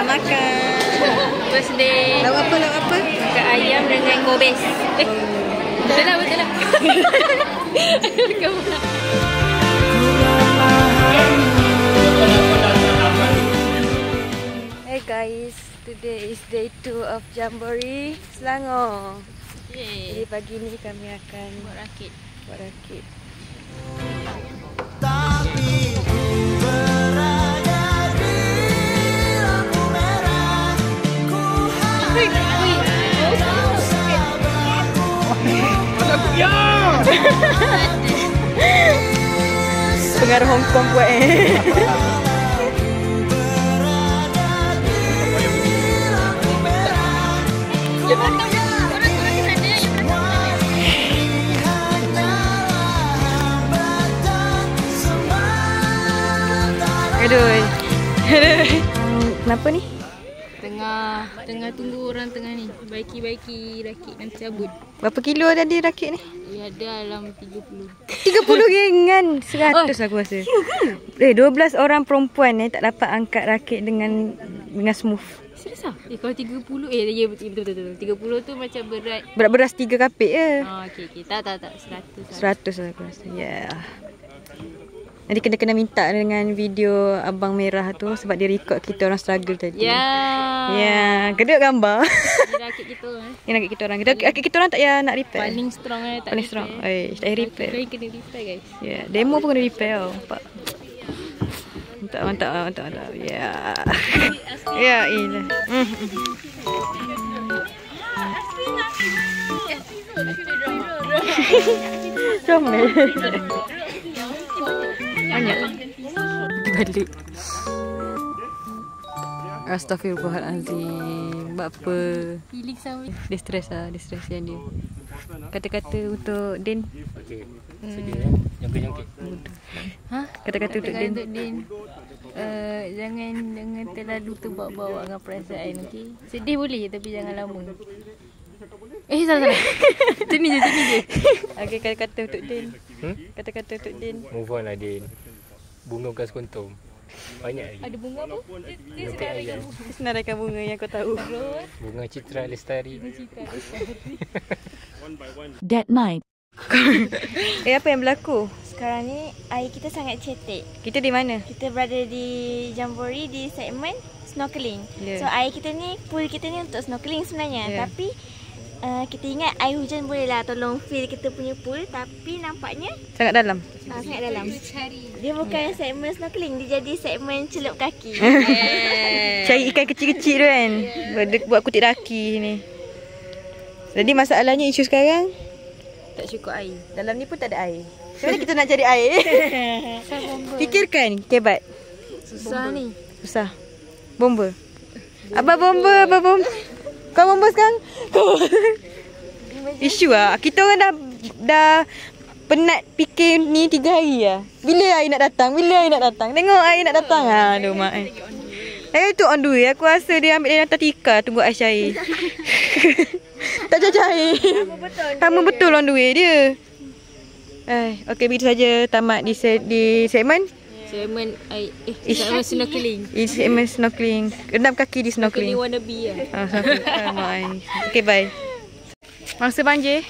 Tengah makan. Birthday. Lauk apa, lauk apa? Makan ayam dengan gobes. Betul lah, betul lah. Hey guys, today is day 2 of Jamboree Selangor. Jadi pagi ni kami akan buat rakit. Tapi berada di lampu merah, ku pengaruh Hong Kong buat Aduh. Kenapa ni? Tengah tunggu orang tengah ni. Baiki rakit nanti cabut. Berapa kilo tadi rakit ni? Ya, ada dalam 30. 30 ringan 100 aku rasa. 12 orang perempuan tak dapat angkat rakit dengan smooth. Serius ah? Kalau 30 ya betul. 30 tu macam berat. Berat beras 3 kapik je. Okey. Tak 100 lah aku rasa. Ya. Yeah. Nanti kena minta dengan video abang merah tu sebab dia record kita orang struggle tadi. Ya. Ya, kedua gambar. Ini rakit kita Ini rakit kita orang. Rakit kita orang tak payah nak repair. Paling strong tak paling strong. Tak payah repair. Kau kena repair guys. Ya, demo pun kena repair tau. Nampak. Mantap. Ya. Ya, ilah. Comel. Banyak. Balik. Astaghfirullahalazim. Buat apa? Feeling sama. Dia stres yang dia. Kata-kata untuk Din. Okey. Jongkit. Kata-kata untuk Din. Jangan terlalu terbawa-bawa dengan perasaan, okey? Sedih boleh tapi jangan lama. Salah. Sini je. Okey, kata-kata untuk Din. Kata-kata untuk Din. Move on lah Din. Bunga bukan sekuntum. Banyak lagi. Ada bunga apa? Senaraikan bunga yang kau tahu. Bunga Citra Lestari. That night. Apa yang berlaku? Sekarang ni air kita sangat cetek. Kita di mana? Kita berada di Jamboree di segmen snorkeling. Yeah. So air kita ni, pool kita ni untuk snorkeling sebenarnya. Yeah. Tapi kita ingat air hujan boleh lah tolong fill kita punya pool. Tapi nampaknya Sangat dalam. sangat dalam. Dia bukan segmen snorkeling, dia jadi segmen celup kaki. Cari ikan kecil-kecil tu kan. Buat kutik daki ni. Jadi masalahnya isu sekarang tak cukup air. Dalam ni pun tak ada air. Macam mana kita nak cari air? Fikirkan kebat. Susah ni. Susah. Bomba. Abang bomba. Kau bomba sekarang? Isu lah. Kita orang dah penat fikir ni 3 hari lah. Bila air nak datang? Tengok air nak datang. Aduh mak. Tu on the way. Aku rasa dia ambil dia hantar tika tunggu ais cair. Tak cair. Sama betul on the way dia. Okey, begitu saja tamat di segmen Segmen snorkeling. Segmen snorkeling. Rendam kaki di snorkeling. Snorkeling wannabe lah. Okey, bye. Mangsa banjir.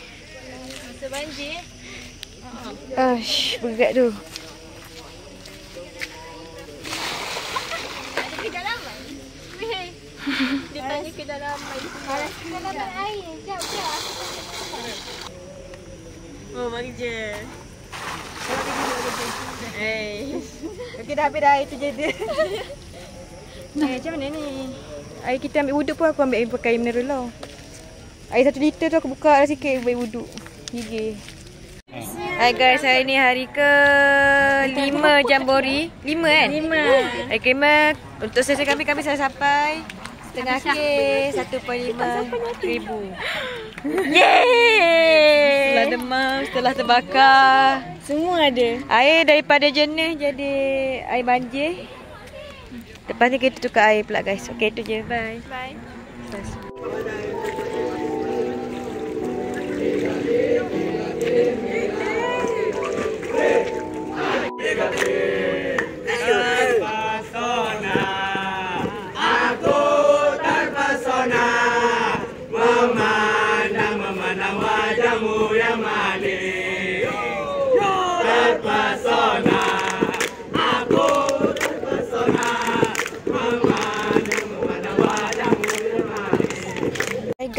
Berat tu. Dia tanya ke dalam air. Dalam air. Jap. Mari je. Okey, dah habis dah air tu je dia. Macam mana ni? Air kita ambil wuduk pun aku ambil air pakai mineral lah. Air 1 liter tu aku buka dah sikit buat wuduk. Gigi. Hai guys, hari ni hari ke-5 Jamboree. 5 kan? 5. Hari ke-5 untuk sesi kami sudah sampai setengah K 1.5 ribu. Yeay! Setelah demam, setelah terbakar, Semua ada. air daripada jernih jadi air banjir. Lepas ni kita tukar air pula guys. Okey, itu je. Bye. Bye. Aku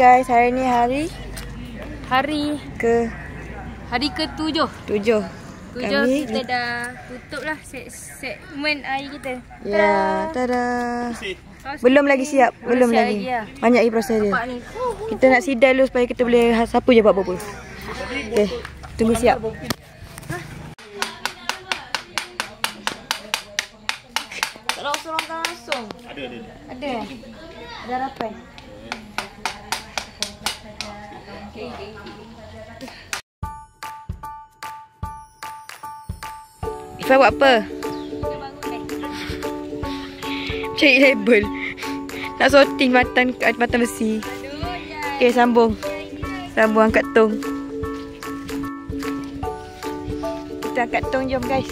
guys, hari ni hari Hari ke-7. 7. Kami Kita dah tutup lah segmen air kita. ya, tada. Belum lagi siap, belum Proses lagi. lagi lah. Banyak lagi proses dia. Nampak ni. Kita nak sidai dulu supaya kita boleh sapu je buat apa-apa. Okey, tunggu siap. Tak langsung langsung. Ada. Ada rapai. Ifah buat apa? Cari label. Nak sorting matan besi. Okey, sambung. Sambung angkat tong. Kita angkat tong, jom guys.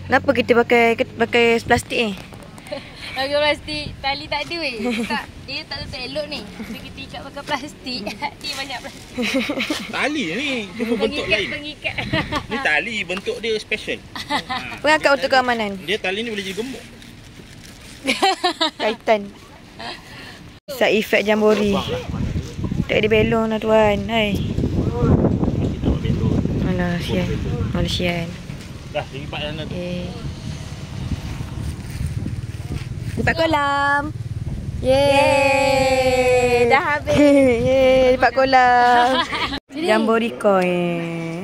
Kenapa kita pakai plastik ni? Pakai plastik, tali tak ada weh. Dia tak tutup elok ni. Jadi kita ikat pakai plastik. Dia banyak plastik. Tali ni cuma bentuk lain. Pengikat. Ni tali bentuk dia special. Pengangkat untuk keamanan. Dia tali ni boleh jadi gemuk. Kaitan. Bisa efek jambori. Tak ada belon lah tuan. Hai. Kita buat belon. Alah, sian. Malaysian. Dah, lipat sana tu. Okay. Lipat kolam. Yeay. Dah habis. Yeay, lipat kolam. Jambori coin.